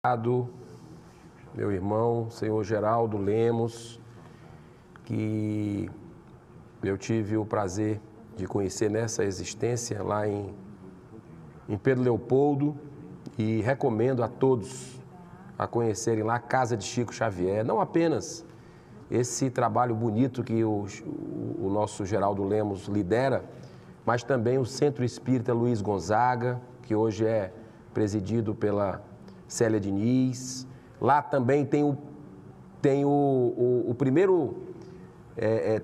Obrigado, meu irmão, senhor Geraldo Lemos, que eu tive o prazer de conhecer nessa existência lá em Pedro Leopoldo, e recomendo a todos a conhecerem lá a Casa de Chico Xavier, não apenas esse trabalho bonito que o nosso Geraldo Lemos lidera, mas também o Centro Espírita Luiz Gonzaga, que hoje é presidido pela Célia Diniz. Lá também tem o primeiro,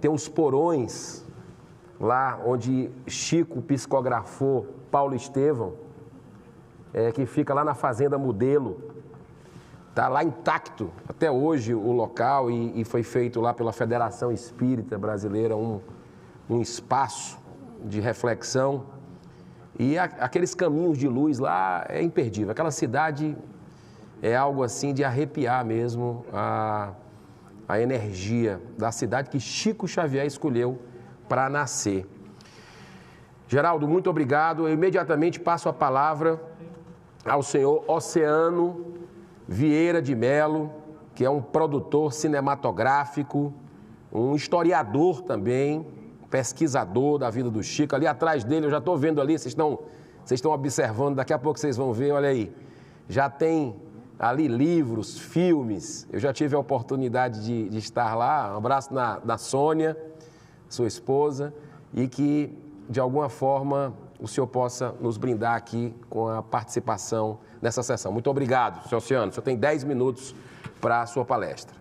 tem os porões, lá onde Chico psicografou Paulo Estevão, que fica lá na Fazenda Modelo. Está lá intacto até hoje o local, e foi feito lá pela Federação Espírita Brasileira um espaço de reflexão. E aqueles caminhos de luz lá é imperdível. Aquela cidade é algo assim de arrepiar mesmo a energia da cidade que Chico Xavier escolheu para nascer. Geraldo, muito obrigado. Eu imediatamente passo a palavra ao senhor Oceano Vieira de Melo, que é um produtor cinematográfico, um historiador também, pesquisador da vida do Chico. Ali atrás dele, eu já estou vendo ali, vocês estão observando, daqui a pouco vocês vão ver, olha aí. Já tem ali livros, filmes. Eu já tive a oportunidade de estar lá. Um abraço na Sônia, sua esposa, e que, de alguma forma, o senhor possa nos brindar aqui com a participação nessa sessão. Muito obrigado, senhor Oceano. O senhor tem 10 minutos para a sua palestra.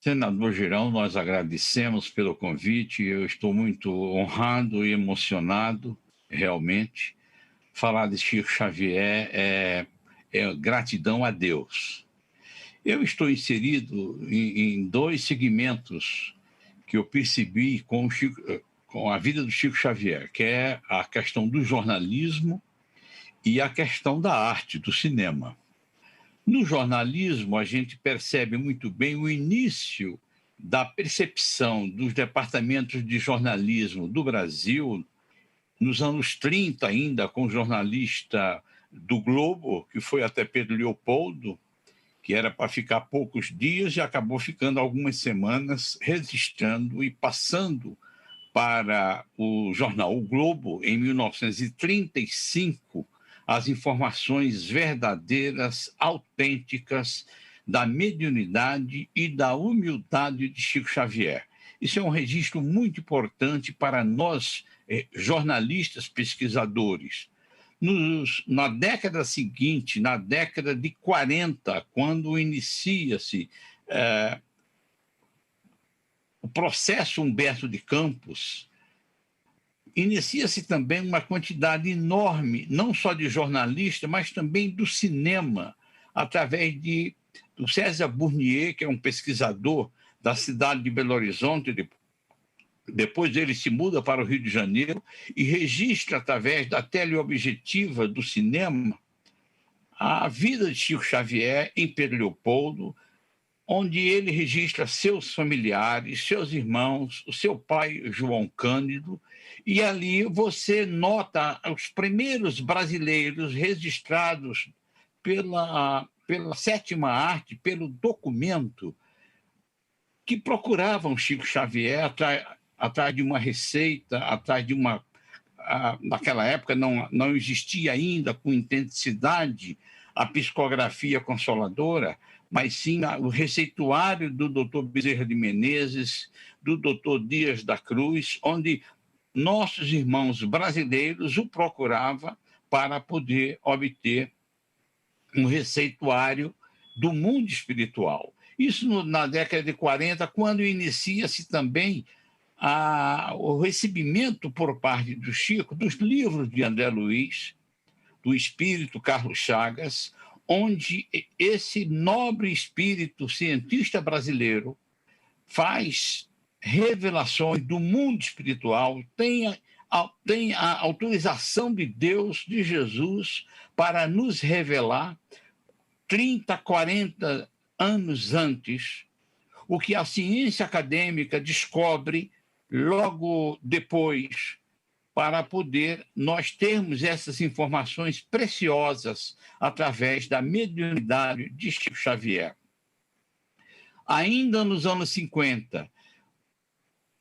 Senador Girão, nós agradecemos pelo convite. Eu estou muito honrado e emocionado, realmente. Falar de Chico Xavier é gratidão a Deus. Eu estou inserido em dois segmentos que eu percebi com a vida do Chico Xavier, que é a questão do jornalismo e a questão da arte, do cinema. No jornalismo, a gente percebe muito bem o início da percepção dos departamentos de jornalismo do Brasil, nos anos 30 ainda, com o jornalista do Globo, que foi até Pedro Leopoldo, que era para ficar poucos dias e acabou ficando algumas semanas, registrando e passando para o jornal O Globo, em 1935, as informações verdadeiras, autênticas, da mediunidade e da humildade de Chico Xavier. Isso é um registro muito importante para nós, jornalistas, pesquisadores. Na década seguinte, na década de 40, quando inicia-se o processo Humberto de Campos, inicia-se também uma quantidade enorme, não só de jornalistas, mas também do cinema, através do César Burnier, que é um pesquisador da cidade de Belo Horizonte. Depois ele se muda para o Rio de Janeiro e registra, através da teleobjetiva do cinema, a vida de Chico Xavier em Pedro Leopoldo, onde ele registra seus familiares, seus irmãos, o seu pai, João Cândido, e ali você nota os primeiros brasileiros registrados pela sétima arte, pelo documento, que procuravam Chico Xavier atrás de uma receita, atrás de uma... Naquela época não existia ainda com intensidade a psicografia consoladora, mas sim o receituário do Dr. Bezerra de Menezes, do Dr. Dias da Cruz, onde nossos irmãos brasileiros o procuravam para poder obter um receituário do mundo espiritual. Isso na década de 40, quando inicia-se também o recebimento por parte do Chico dos livros de André Luiz, do espírito Carlos Chagas, onde esse nobre espírito cientista brasileiro faz revelações do mundo espiritual, tem a autorização de Deus, de Jesus, para nos revelar 30, 40 anos antes o que a ciência acadêmica descobre logo depois para poder nós termos essas informações preciosas através da mediunidade de Chico Xavier. Ainda nos anos 50,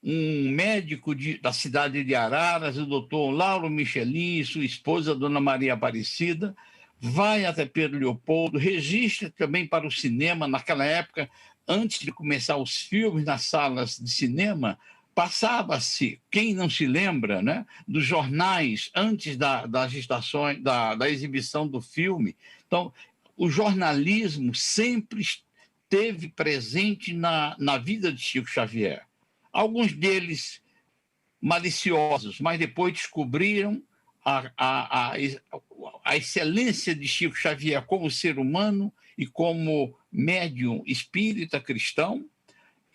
um médico da cidade de Araras, o doutor Lauro Michelin, e sua esposa, a dona Maria Aparecida, vai até Pedro Leopoldo, registra também para o cinema. Naquela época, antes de começar os filmes nas salas de cinema, passava-se, quem não se lembra, né, dos jornais antes das estações, da exibição do filme. Então, o jornalismo sempre esteve presente na vida de Chico Xavier. Alguns deles maliciosos, mas depois descobriram a excelência de Chico Xavier como ser humano e como médium espírita cristão.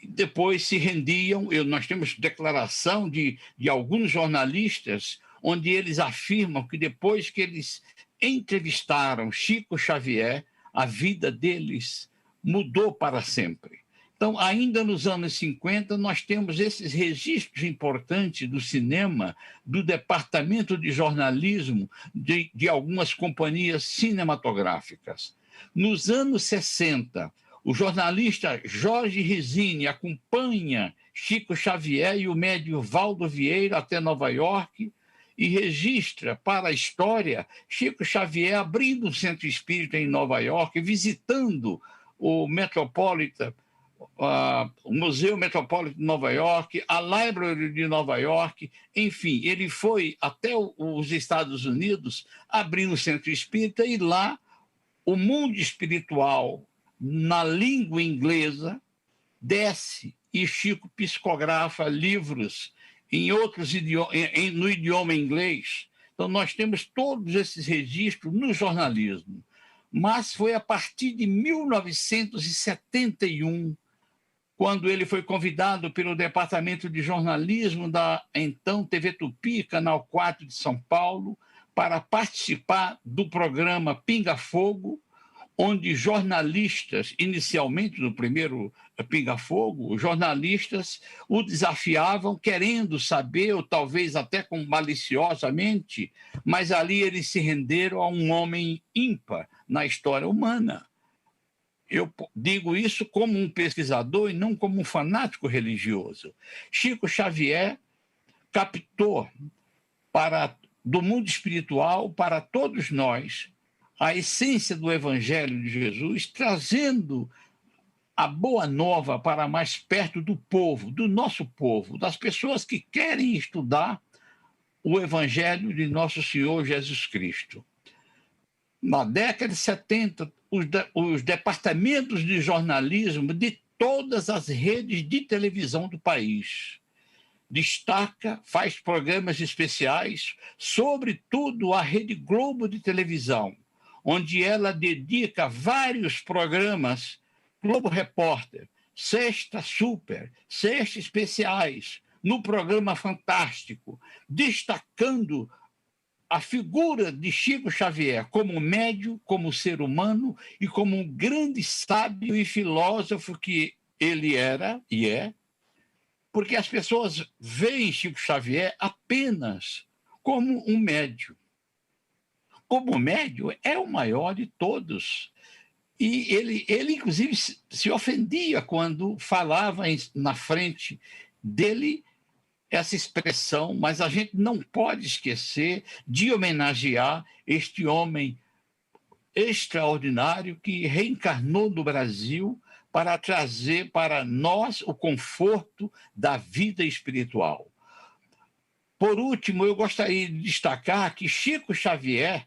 Depois se rendiam. Nós temos declaração de alguns jornalistas onde eles afirmam que depois que eles entrevistaram Chico Xavier, a vida deles mudou para sempre. Então, ainda nos anos 50, nós temos esses registros importantes do cinema, do departamento de jornalismo de algumas companhias cinematográficas. Nos anos 60, o jornalista Jorge Resini acompanha Chico Xavier e o médium Valdo Vieira até Nova York e registra para a história Chico Xavier abrindo um centro espírita em Nova York, visitando o Metropolitan, o Museu Metropolitan de Nova York, a Library de Nova York. Enfim, ele foi até os Estados Unidos abrindo um centro espírita e lá o mundo espiritual na língua inglesa desce e Chico psicografa livros em outros idiomas, no idioma inglês. Então, nós temos todos esses registros no jornalismo. Mas foi a partir de 1971, quando ele foi convidado pelo Departamento de Jornalismo da então TV Tupi, Canal 4 de São Paulo, para participar do programa Pinga Fogo, onde jornalistas, inicialmente no primeiro Pinga Fogo, jornalistas o desafiavam, querendo saber, ou talvez até maliciosamente, mas ali eles se renderam a um homem ímpar na história humana. Eu digo isso como um pesquisador e não como um fanático religioso. Chico Xavier captou do mundo espiritual para todos nós a essência do Evangelho de Jesus, trazendo a boa nova para mais perto do povo, do nosso povo, das pessoas que querem estudar o Evangelho de nosso Senhor Jesus Cristo. Na década de 70, os departamentos de jornalismo de todas as redes de televisão do país faz programas especiais, sobretudo a Rede Globo de televisão, onde ela dedica vários programas, Globo Repórter, Sexta Super, Sexta Especiais, no programa Fantástico, destacando a figura de Chico Xavier como médium, como ser humano e como um grande sábio e filósofo que ele era e é, porque as pessoas veem Chico Xavier apenas como um médium. Como médium, é o maior de todos. E ele inclusive, se ofendia quando falava na frente dele essa expressão, mas a gente não pode esquecer de homenagear este homem extraordinário que reencarnou no Brasil para trazer para nós o conforto da vida espiritual. Por último, eu gostaria de destacar que Chico Xavier,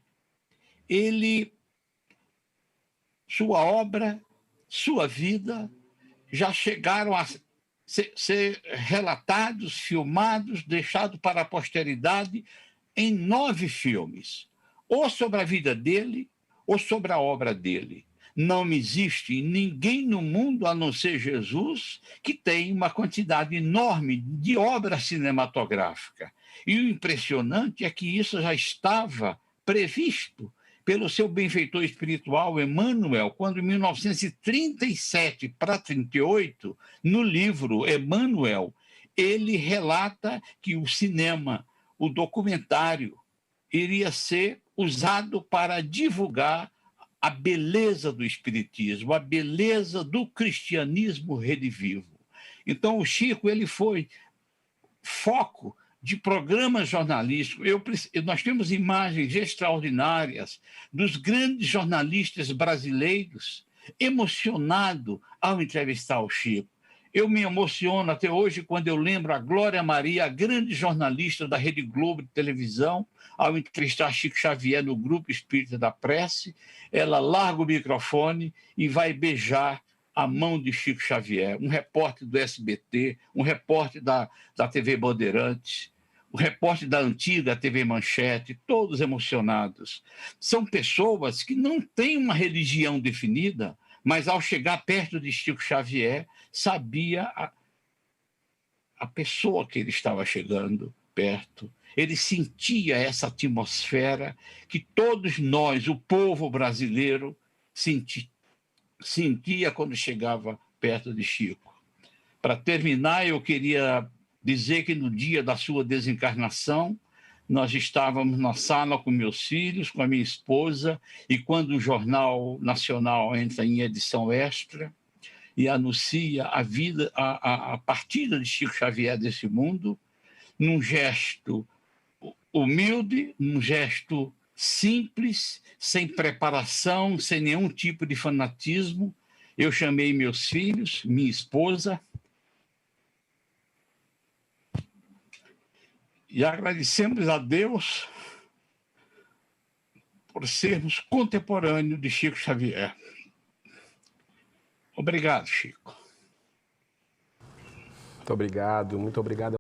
sua obra, sua vida, já chegaram a ser relatados, filmados, deixados para a posteridade em 9 filmes, ou sobre a vida dele, ou sobre a obra dele. Não existe ninguém no mundo, a não ser Jesus, que tem uma quantidade enorme de obra cinematográfica. E o impressionante é que isso já estava previsto pelo seu benfeitor espiritual, Emmanuel, quando em 1937 para 38, no livro Emmanuel, ele relata que o cinema, o documentário iria ser usado para divulgar a beleza do espiritismo, a beleza do cristianismo redivivo. Então, o Chico ele foi foco de programas jornalísticos. Nós temos imagens extraordinárias dos grandes jornalistas brasileiros emocionados ao entrevistar o Chico. Eu me emociono até hoje quando eu lembro a Glória Maria, a grande jornalista da Rede Globo de televisão, ao entrevistar Chico Xavier no Grupo Espírita da Prece. Ela larga o microfone e vai beijar a mão de Chico Xavier, um repórter do SBT, um repórter da TV Bandeirantes, um repórter da antiga TV Manchete, todos emocionados. São pessoas que não têm uma religião definida, mas ao chegar perto de Chico Xavier, sabia a pessoa que ele estava chegando perto. Ele sentia essa atmosfera que todos nós, o povo brasileiro, sentia quando chegava perto de Chico. Para terminar, eu queria dizer que no dia da sua desencarnação, nós estávamos na sala com meus filhos, com a minha esposa, e quando o Jornal Nacional entra em edição extra e anuncia a partida de Chico Xavier desse mundo, num gesto humilde, num gesto simples, sem preparação, sem nenhum tipo de fanatismo, eu chamei meus filhos, minha esposa, e agradecemos a Deus por sermos contemporâneos de Chico Xavier. Obrigado, Chico. Muito obrigado